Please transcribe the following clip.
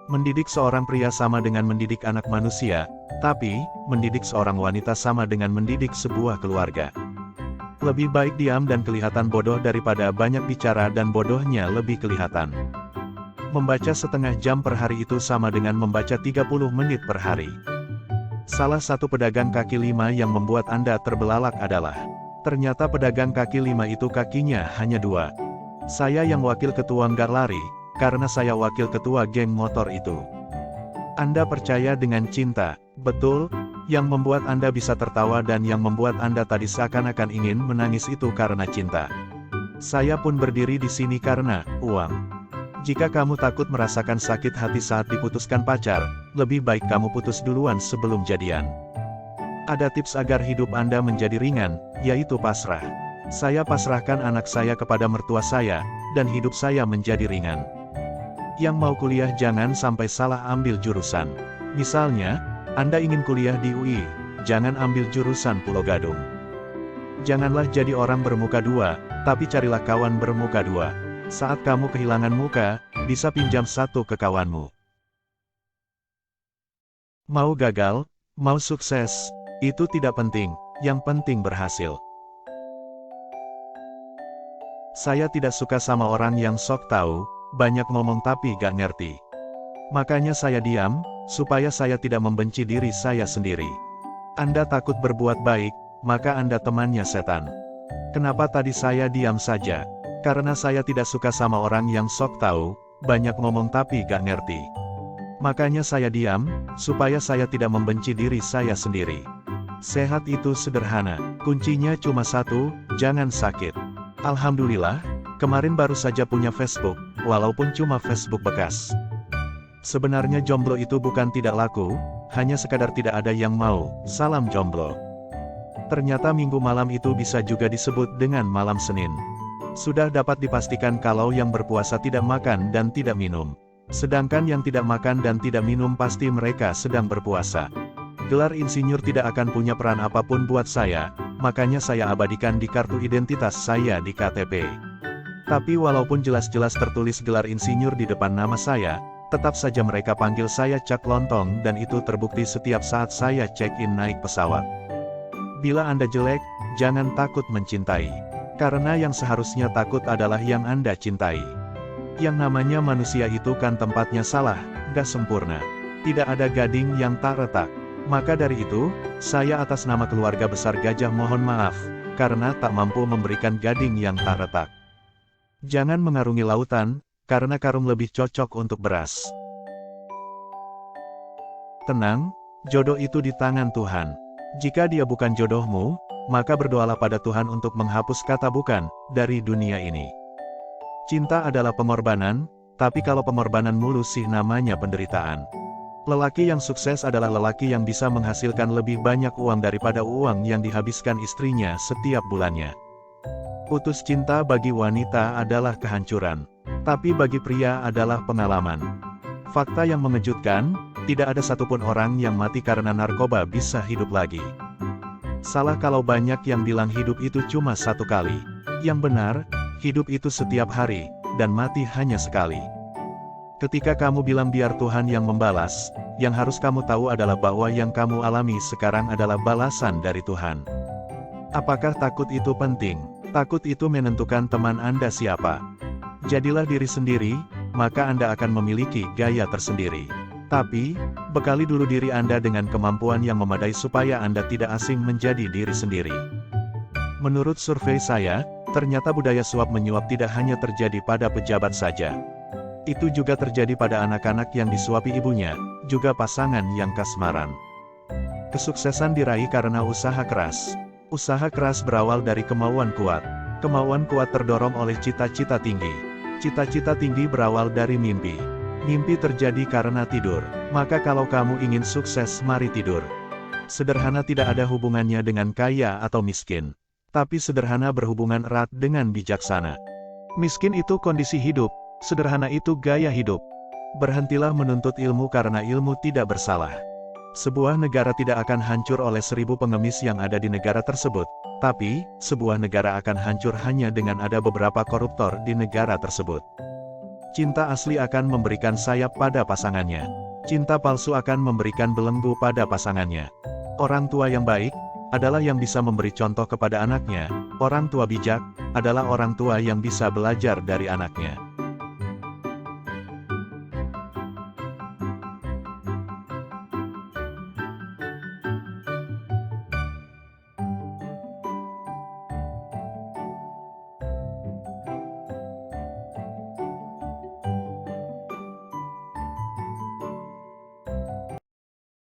Mendidik seorang pria sama dengan mendidik anak manusia, tapi, mendidik seorang wanita sama dengan mendidik sebuah keluarga. Lebih baik diam dan kelihatan bodoh daripada banyak bicara dan bodohnya lebih kelihatan. Membaca setengah jam per hari itu sama dengan membaca 30 menit per hari. Salah satu pedagang kaki lima yang membuat Anda terbelalak adalah, ternyata pedagang kaki lima itu kakinya hanya 2. Saya yang wakil ketua nggak lari, karena saya wakil ketua geng motor itu. Anda percaya dengan cinta, betul, yang membuat Anda bisa tertawa dan yang membuat Anda tadi seakan-akan ingin menangis itu karena cinta. Saya pun berdiri di sini karena uang. Jika kamu takut merasakan sakit hati saat diputuskan pacar, lebih baik kamu putus duluan sebelum jadian. Ada tips agar hidup Anda menjadi ringan, yaitu pasrah. Saya pasrahkan anak saya kepada mertua saya, dan hidup saya menjadi ringan. Yang mau kuliah jangan sampai salah ambil jurusan. Misalnya, Anda ingin kuliah di UI, jangan ambil jurusan Pulau Gadung. Janganlah jadi orang bermuka dua, tapi carilah kawan bermuka dua. Saat kamu kehilangan muka, bisa pinjam satu ke kawanmu. Mau gagal, mau sukses, itu tidak penting, yang penting berhasil. Saya tidak suka sama orang yang sok tahu, banyak ngomong tapi gak ngerti. Makanya saya diam, supaya saya tidak membenci diri saya sendiri. Anda takut berbuat baik, maka Anda temannya setan. Kenapa tadi saya diam saja? Karena saya tidak suka sama orang yang sok tahu, banyak ngomong tapi gak ngerti. Makanya saya diam, supaya saya tidak membenci diri saya sendiri. Sehat itu sederhana, kuncinya cuma satu, jangan sakit. Alhamdulillah, kemarin baru saja punya Facebook, walaupun cuma Facebook bekas. Sebenarnya jomblo itu bukan tidak laku, hanya sekadar tidak ada yang mau, salam jomblo. Ternyata minggu malam itu bisa juga disebut dengan malam Senin. Sudah dapat dipastikan kalau yang berpuasa tidak makan dan tidak minum. Sedangkan yang tidak makan dan tidak minum pasti mereka sedang berpuasa. Gelar insinyur tidak akan punya peran apapun buat saya, makanya saya abadikan di kartu identitas saya di KTP. Tapi walaupun jelas-jelas tertulis gelar insinyur di depan nama saya, tetap saja mereka panggil saya Cak Lontong dan itu terbukti setiap saat saya check-in naik pesawat. Bila Anda jelek, jangan takut mencintai. Karena yang seharusnya takut adalah yang Anda cintai. Yang namanya manusia itu kan tempatnya salah, gak sempurna. Tidak ada gading yang tak retak. Maka dari itu, saya atas nama keluarga besar Gajah mohon maaf, karena tak mampu memberikan gading yang tak retak. Jangan mengarungi lautan, karena karung lebih cocok untuk beras. Tenang, jodoh itu di tangan Tuhan. Jika dia bukan jodohmu, maka berdoalah pada Tuhan untuk menghapus kata bukan, dari dunia ini. Cinta adalah pengorbanan, tapi kalau pengorbanan mulus sih namanya penderitaan. Lelaki yang sukses adalah lelaki yang bisa menghasilkan lebih banyak uang daripada uang yang dihabiskan istrinya setiap bulannya. Putus cinta bagi wanita adalah kehancuran, tapi bagi pria adalah pengalaman. Fakta yang mengejutkan, tidak ada satupun orang yang mati karena narkoba bisa hidup lagi. Salah kalau banyak yang bilang hidup itu cuma satu kali. Yang benar, hidup itu setiap hari, dan mati hanya sekali. Ketika kamu bilang biar Tuhan yang membalas, yang harus kamu tahu adalah bahwa yang kamu alami sekarang adalah balasan dari Tuhan. Apakah takut itu penting? Takut itu menentukan teman Anda siapa. Jadilah diri sendiri, maka Anda akan memiliki gaya tersendiri. Tapi, bekali dulu diri Anda dengan kemampuan yang memadai supaya Anda tidak asing menjadi diri sendiri. Menurut survei saya, ternyata budaya suap-menyuap tidak hanya terjadi pada pejabat saja. Itu juga terjadi pada anak-anak yang disuapi ibunya, juga pasangan yang kasmaran. Kesuksesan diraih karena usaha keras. Usaha keras berawal dari kemauan kuat. Kemauan kuat terdorong oleh cita-cita tinggi. Cita-cita tinggi berawal dari mimpi. Mimpi terjadi karena tidur. Maka kalau kamu ingin sukses, mari tidur. Sederhana tidak ada hubungannya dengan kaya atau miskin. Tapi sederhana berhubungan erat dengan bijaksana. Miskin itu kondisi hidup, sederhana itu gaya hidup. Berhentilah menuntut ilmu karena ilmu tidak bersalah. Sebuah negara tidak akan hancur oleh 1000 pengemis yang ada di negara tersebut. Tapi, sebuah negara akan hancur hanya dengan ada beberapa koruptor di negara tersebut. Cinta asli akan memberikan sayap pada pasangannya. Cinta palsu akan memberikan belenggu pada pasangannya. Orang tua yang baik adalah yang bisa memberi contoh kepada anaknya. Orang tua bijak adalah orang tua yang bisa belajar dari anaknya.